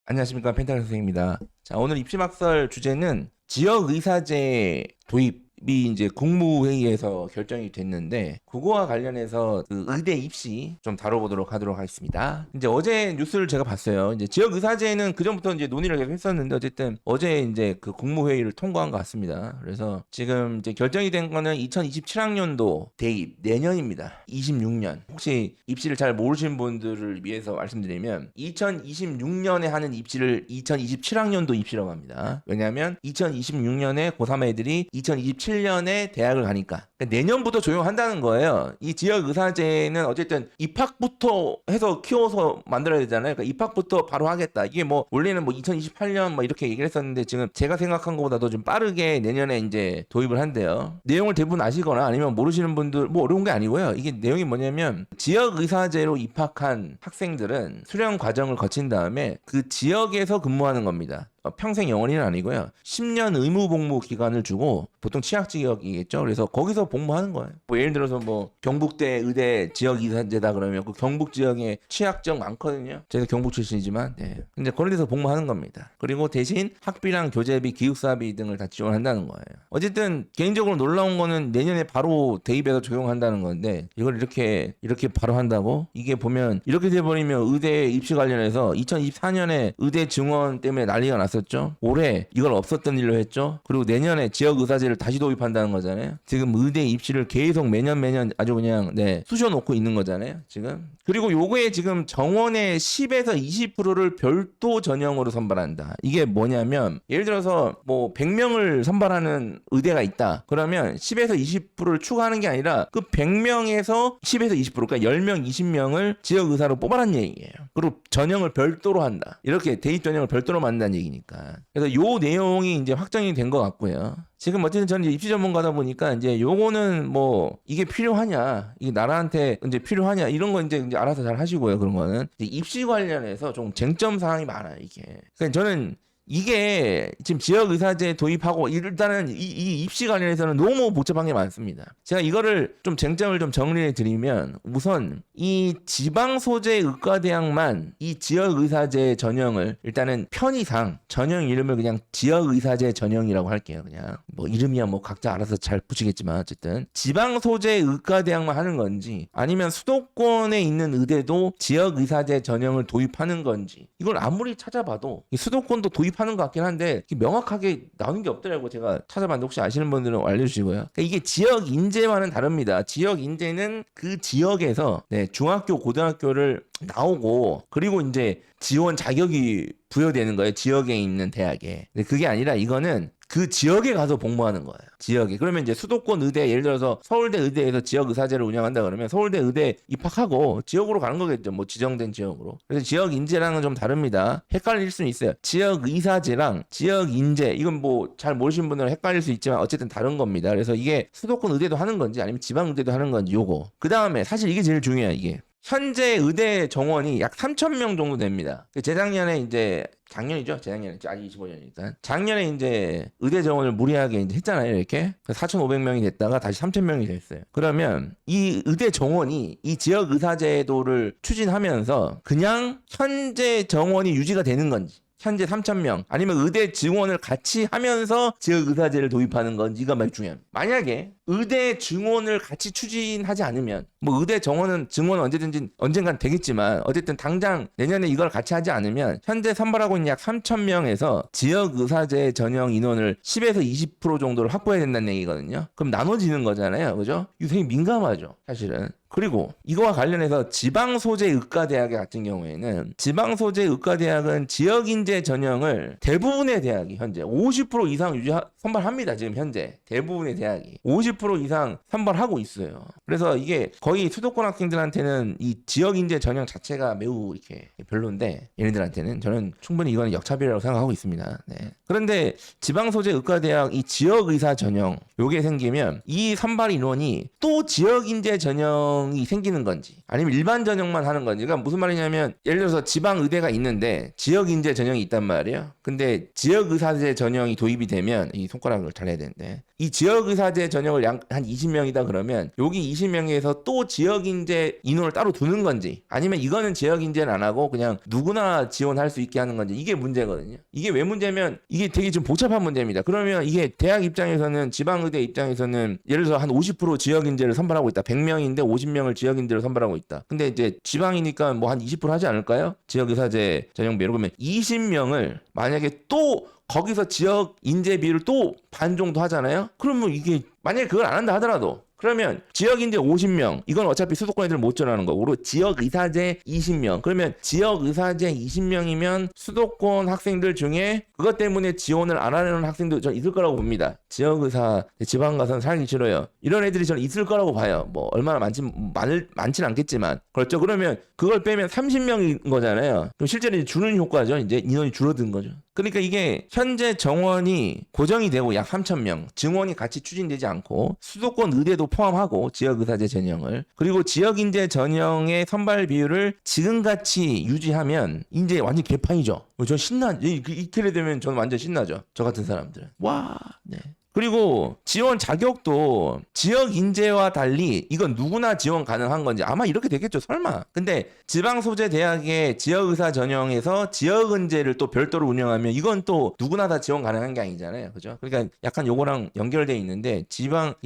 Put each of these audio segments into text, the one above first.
안녕하십니까, 펜타곤 선생입니다. 자, 오늘 입시막설 주제는 지역의사제 도입이 이제 국무회의에서 결정이 됐는데, 그거와 관련해서 그 의대 입시 좀 다뤄보도록 하도록 하겠습니다. 이제 어제 뉴스를 제가 봤어요. 이제 지역의사제는 그전부터 이제 논의를 계속 했었는데, 어쨌든 어제 이제 그 국무회의를 통과한 것 같습니다. 그래서 지금 이제 결정이 된 거는 2027학년도 대입 내년입니다. 26년. 혹시 입시를 잘 모르시는 분들을 위해서 말씀드리면 2026년에 하는 입시를 2027학년도 입시라고 합니다. 왜냐하면 2026년에 고3 애들이 2027년에 대학을 가니까 그러니까 내년부터 적용한다는 거예요. 이 지역의사제는 어쨌든 입학부터 해서 키워서 만들어야 되잖아요. 그러니까 입학부터 바로 하겠다. 이게 뭐 원래는 뭐 2028년 뭐 이렇게 얘기를 했었는데 지금 제가 생각한 것보다도 좀 빠르게 내년에 이제 도입을 한대요. 내용을 대부분 아시거나 아니면 모르시는 분들 뭐 어려운 게 아니고요. 이게 내용이 뭐냐면 지역의사제로 입학한 학생들은 수련 과정을 거친 다음에 그 지역에서 근무하는 겁니다. 평생 영원히는 아니고요. 10년 의무 복무 기간을 주고 보통 취약 지역이겠죠. 그래서 거기서 복무하는 거예요. 뭐 예를 들어서 뭐 경북대 의대 지역 이사제다 그러면 그 경북 지역에 취약 지역 많거든요. 제가 경북 출신이지만 근데 그런 데서 복무하는 겁니다. 그리고 대신 학비랑 교재비, 기숙사비 등을 다 지원한다는 거예요. 어쨌든 개인적으로 놀라운 거는 내년에 바로 대입해서 적용한다는 건데 이걸 이렇게 바로 한다고? 이게 보면 이렇게 돼버리면 의대 입시 관련해서 2024년에 의대 증원 때문에 난리가 났어요. 올해 이걸 없었던 일로 했죠. 그리고 내년에 지역의사제를 다시 도입한다는 거잖아요. 지금 의대 입시를 계속 매년 아주 그냥 쑤셔놓고 있는 거잖아요. 지금. 그리고 요거에 지금 정원의 10에서 20%를 별도 전형으로 선발한다. 이게 뭐냐면 예를 들어서 뭐 100명을 선발하는 의대가 있다. 그러면 10에서 20%를 추가하는 게 아니라 그 100명에서 10에서 20% 그러니까 10명, 20명을 지역의사로 뽑아라는 얘기예요. 그리고 전형을 별도로 한다. 이렇게 대입 전형을 별도로 만든다는 얘기니까. 그래서 요 내용이 이제 확정이 된 것 같고요. 지금 어쨌든 저는 이제 입시 전문가다 보니까 이제 요거는 뭐 이게 필요하냐, 이게 나라한테 이제 필요하냐 이런 거 이제 알아서 잘 하시고요. 그런 거는 이제 입시 관련해서 좀 쟁점 사항이 많아요. 이게. 그러니까 저는 이게 지금 지역의사제 도입하고 일단은 이 입시 관련해서는 너무 복잡한 게 많습니다. 제가 이거를 좀 쟁점을 좀 정리해 드리면 우선 이 지방 소재 의과대학만 이 지역의사제 전형을 일단은 편의상 전형 이름을 그냥 지역의사제 전형이라고 할게요. 그냥 뭐 이름이야 뭐 각자 알아서 잘 붙이겠지만 어쨌든 지방 소재 의과대학만 하는 건지 아니면 수도권에 있는 의대도 지역의사제 전형을 도입하는 건지 이걸 아무리 찾아봐도 수도권도 도입하는 것 같긴 한데 명확하게 나오는 게 없더라고요. 제가 찾아봤는데 혹시 아시는 분들은 알려주시고요. 그러니까 이게 지역 인재와는 다릅니다. 지역 인재는 그 지역에서 중학교, 고등학교를 나오고 그리고 이제 지원 자격이 부여되는 거예요. 지역에 있는 대학에. 근데 그게 아니라 이거는 그 지역에 가서 복무하는 거예요. 지역에. 그러면 이제 수도권 의대 예를 들어서 서울대 의대에서 지역 의사제를 운영한다 그러면 서울대 의대 입학하고 지역으로 가는 거겠죠. 뭐 지정된 지역으로. 그래서 지역 인재랑은 좀 다릅니다. 헷갈릴 수는 있어요. 지역 의사제랑 지역 인재 이건 뭐 잘 모르시는 분들은 헷갈릴 수 있지만 어쨌든 다른 겁니다. 그래서 이게 수도권 의대도 하는 건지 아니면 지방 의대도 하는 건지 요거. 그다음에 사실 이게 제일 중요해요. 이게. 현재 의대 정원이 약 3,000명 정도 됩니다. 재작년에 이제 작년이죠. 재작년에 아직 25년이니까. 작년에 이제 의대 정원을 무리하게 이제 했잖아요. 이렇게 4,500명이 됐다가 다시 3,000명이 됐어요. 그러면 이 의대 정원이 이 지역 의사제도를 추진하면서 그냥 현재 정원이 유지가 되는 건지 현재 3,000명 아니면 의대 증원을 같이 하면서 지역의사제를 도입하는 건지가 매우 중요합니다. 만약에 의대 증원을 같이 추진하지 않으면 뭐 의대 증원은 언제든지 언젠간 되겠지만 어쨌든 당장 내년에 이걸 같이 하지 않으면 현재 선발하고 있는 약 3,000명에서 지역의사제 전형 인원을 10에서 20% 정도를 확보해야 된다는 얘기거든요. 그럼 나눠지는 거잖아요. 그죠? 이거 되게 민감하죠. 사실은. 그리고 이거와 관련해서 지방소재의과대학 같은 경우에는 지방소재의과대학은 지역인재 전형을 대부분의 대학이 현재 50% 이상 선발합니다. 지금 현재 대부분의 대학이 50% 이상 선발하고 있어요. 그래서 이게 거의 수도권 학생들한테는 이 지역인재 전형 자체가 매우 이렇게 별론데 얘네들한테는 저는 충분히 이거는 역차별이라고 생각하고 있습니다. 그런데 지방소재의과대학 이 지역의사 전형 요게 생기면 이 선발 인원이 또 지역인재 전형이 생기는 건지 아니면 일반 전형만 하는 건지 그러니까 무슨 말이냐면 예를 들어서 지방의대가 있는데 지역인재 전형이 있단 말이에요. 근데 지역의사제 전형이 도입이 되면 이 손가락을 잘 해야 되는데 이 지역의사제 전형을 한 20명이다 그러면 여기 20명에서 또 지역인재 인원을 따로 두는 건지 아니면 이거는 지역인재는 안 하고 그냥 누구나 지원할 수 있게 하는 건지 이게 문제거든요. 이게 왜 문제면 이게 되게 좀 복잡한 문제입니다. 그러면 이게 대학 입장에서는 지방의대 입장에서는 예를 들어서 한 50% 지역인재를 선발하고 있다. 100명인데 50명을 지역인재로 선발하고 있다. 근데 이제 지방이니까 뭐 한 20% 하지 않을까요? 지역의사제 전형비로. 그러면 20명을 만약에 또 거기서 지역 인재 비율을 또 반 정도 하잖아요. 그러면 이게 만약에 그걸 안 한다 하더라도 그러면 지역 인재 50명 이건 어차피 수도권 애들 못 전하는 거고 그리고 지역 의사제 20명 그러면 지역 의사제 20명이면 수도권 학생들 중에 그것 때문에 지원을 안 하는 학생도 전 있을 거라고 봅니다. 지역 의사 지방 가서는 살기 싫어요. 이런 애들이 저는 있을 거라고 봐요. 뭐 얼마나 많진 않겠지만 그렇죠. 그러면 그걸 빼면 30명인 거잖아요. 그럼 실제로 주는 효과죠. 이제 인원이 줄어든 거죠. 그러니까 이게 현재 정원이 고정이 되고 약 3,000명, 증원이 같이 추진되지 않고 수도권 의대도 포함하고 지역의사제 전형을 그리고 지역인재 전형의 선발 비율을 지금같이 유지하면 이제 완전 개판이죠. 저 이렇게 되면 저는 완전 신나죠. 저 같은 사람들은. 와, 네. 그리고 지원 자격도 지역 인재와 달리 이건 누구나 지원 가능한 건지 아마 이렇게 되겠죠. 설마. 근데 지방 소재 대학의 지역 의사 전형에서 지역 인재를 또 별도로 운영하면 이건 또 누구나 다 지원 가능한 게 아니잖아요. 그죠? 그러니까 약간 요거랑 연결돼 있는데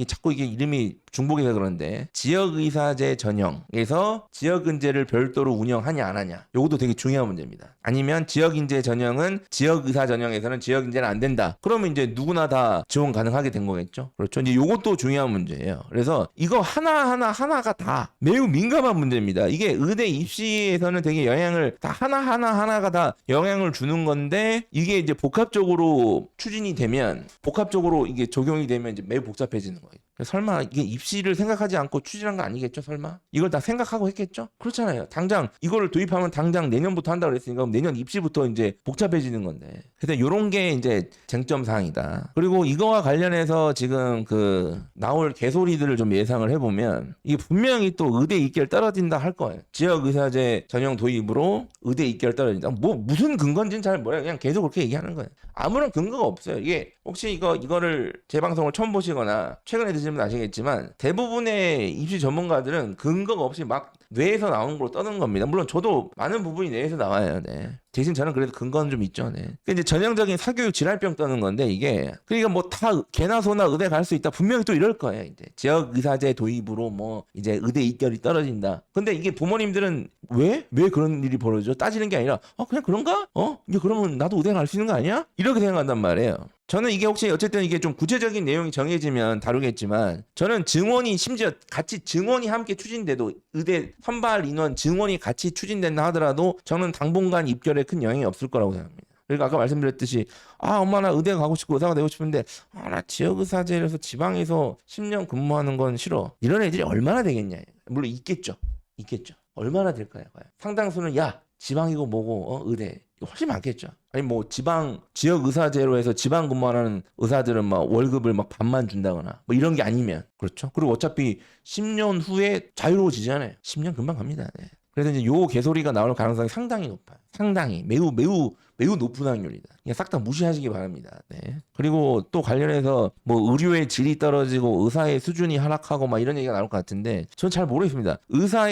자꾸 이게 이름이 중복해서 그런데 지역 의사제 전형에서 지역 인재를 별도로 운영하냐 안 하냐. 요것도 되게 중요한 문제입니다. 아니면 지역 인재 전형은 지역 의사 전형에서는 지역 인재는 안 된다. 그러면 이제 누구나 다 지원 가능하게 된 거겠죠. 그렇죠. 이제 요것도 중요한 문제예요. 그래서 이거 하나가 다 매우 민감한 문제입니다. 이게 의대 입시에서는 되게 영향을 다 하나가 다 영향을 주는 건데 이게 이제 복합적으로 추진이 되면 복합적으로 이게 적용이 되면 이제 매우 복잡해지는 거예요. 설마 이게 입시를 생각하지 않고 추진한 거 아니겠죠? 설마? 이걸 다 생각하고 했겠죠? 그렇잖아요. 당장 이거를 도입하면 당장 내년부터 한다고 그랬으니까 그럼 내년 입시부터 이제 복잡해지는 건데. 그래서 요런 게 이제 쟁점 사항이다. 그리고 이거와 관련해서 지금 나올 개소리들을 좀 예상을 해보면 이게 분명히 또 의대 입결 떨어진다 할 거예요. 지역 의사제 전형 도입으로 의대 입결 떨어진다. 뭐 무슨 근거인지는 잘 몰라요. 그냥 계속 그렇게 얘기하는 거예요. 아무런 근거가 없어요. 이게 혹시 이거를 제 방송을 처음 보시거나 최근에 드시면 아시겠지만 대부분의 입시 전문가들은 근거가 없이 막 뇌에서 나오는 걸로 떠는 겁니다. 물론 저도 많은 부분이 뇌에서 나와요. 네. 대신 저는 그래도 근거는 좀 있죠. 네. 이제 전형적인 사교육 질환병 떠는 건데 이게 그러니까 뭐 다 개나 소나 의대 갈 수 있다. 분명히 또 이럴 거예요. 이제 지역 의사제 도입으로 뭐 이제 의대 입결이 떨어진다. 근데 이게 부모님들은 왜 그런 일이 벌어져? 따지는 게 아니라 그냥 그런가? 이게 그러면 나도 의대 갈 수 있는 거 아니야? 이렇게 생각한단 말이에요. 저는 이게 혹시 어쨌든 이게 좀 구체적인 내용이 정해지면 다루겠지만 저는 증원이 심지어 같이 증원이 함께 추진돼도 의대 선발 인원 증원이 같이 추진된다 하더라도 저는 당분간 입결에 큰 영향이 없을 거라고 생각합니다. 그러니까 아까 말씀드렸듯이 엄마 나 의대 가고 싶고 의사가 되고 싶은데 나 지역의사제에서 지방에서 10년 근무하는 건 싫어. 이런 애들이 얼마나 되겠냐. 물론 있겠죠. 얼마나 될까요? 상당수는 지방이고 뭐고 의대 훨씬 많겠죠. 아니 뭐 지역 의사제로 해서 지방 근무하는 의사들은 막 월급을 막 반만 준다거나 뭐 이런 게 아니면 그렇죠. 그리고 어차피 10년 후에 자유로워지잖아요. 10년 금방 갑니다. 네. 그래서 이제 요 개소리가 나올 가능성이 상당히 높아요. 상당히 매우 높은 확률이다. 그냥 싹 다 무시하시기 바랍니다. 네. 그리고 또 관련해서 뭐 의료의 질이 떨어지고 의사의 수준이 하락하고 막 이런 얘기가 나올 것 같은데 저는 잘 모르겠습니다.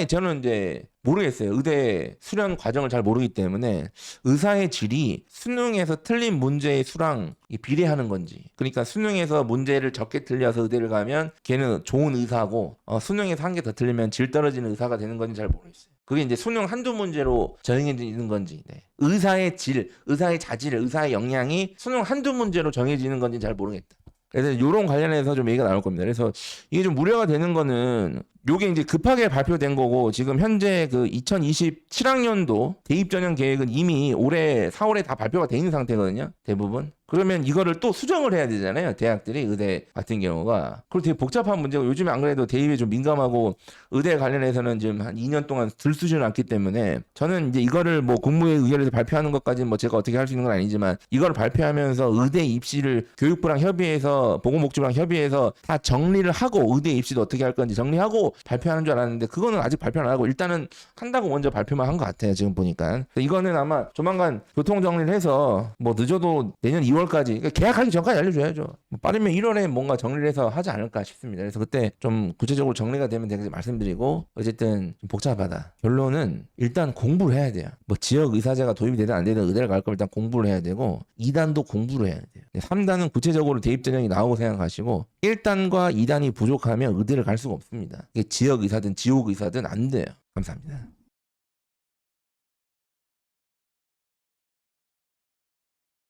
저는 이제 모르겠어요. 의대 수련 과정을 잘 모르기 때문에 의사의 질이 수능에서 틀린 문제의 수랑 비례하는 건지 그러니까 수능에서 문제를 적게 틀려서 의대를 가면 걔는 좋은 의사고 수능에서 한 개 더 틀리면 질 떨어지는 의사가 되는 건지 잘 모르겠어요. 그게 이제 수능 한두 문제로 정해지는 건지 의사의 질, 의사의 자질, 의사의 역량이 수능 한두 문제로 정해지는 건지 잘 모르겠다. 그래서 이런 관련해서 좀 얘기가 나올 겁니다. 그래서 이게 좀 우려가 되는 거는 요게 이제 급하게 발표된 거고 지금 현재 2027학년도 대입 전형 계획은 이미 올해 4월에 다 발표가 돼 있는 상태거든요. 대부분. 그러면 이거를 또 수정을 해야 되잖아요. 대학들이 의대 같은 경우가. 그리고 되게 복잡한 문제고 요즘에 안 그래도 대입에 좀 민감하고 의대 관련해서는 지금 한 2년 동안 들쑤지는 않기 때문에 저는 이제 이거를 뭐 국무회의 의결에서 발표하는 것까지는 뭐 제가 어떻게 할 수 있는 건 아니지만 이걸 발표하면서 의대 입시를 교육부랑 협의해서 보건복지부랑 협의해서 다 정리를 하고 의대 입시도 어떻게 할 건지 정리하고 발표하는 줄 알았는데 그거는 아직 발표 안 하고 일단은 한다고 먼저 발표만 한 것 같아요. 지금 보니까. 이거는 아마 조만간 교통 정리를 해서 뭐 늦어도 내년 2월 6월까지 그러니까 계약하기 전까지 알려줘야죠. 뭐 빠르면 1월에 뭔가 정리를 해서 하지 않을까 싶습니다. 그래서 그때 좀 구체적으로 정리가 되면 제가 말씀드리고 어쨌든 좀 복잡하다. 결론은 일단 공부를 해야 돼요. 뭐 지역 의사제가 도입이 되든 안 되든 의대를 갈 거면 일단 공부를 해야 되고 2단도 공부를 해야 돼요. 3단은 구체적으로 대입 전형이 나오고 생각하시고 1단과 2단이 부족하면 의대를 갈 수가 없습니다. 이게 지역 의사든 지옥 의사든 안 돼요. 감사합니다.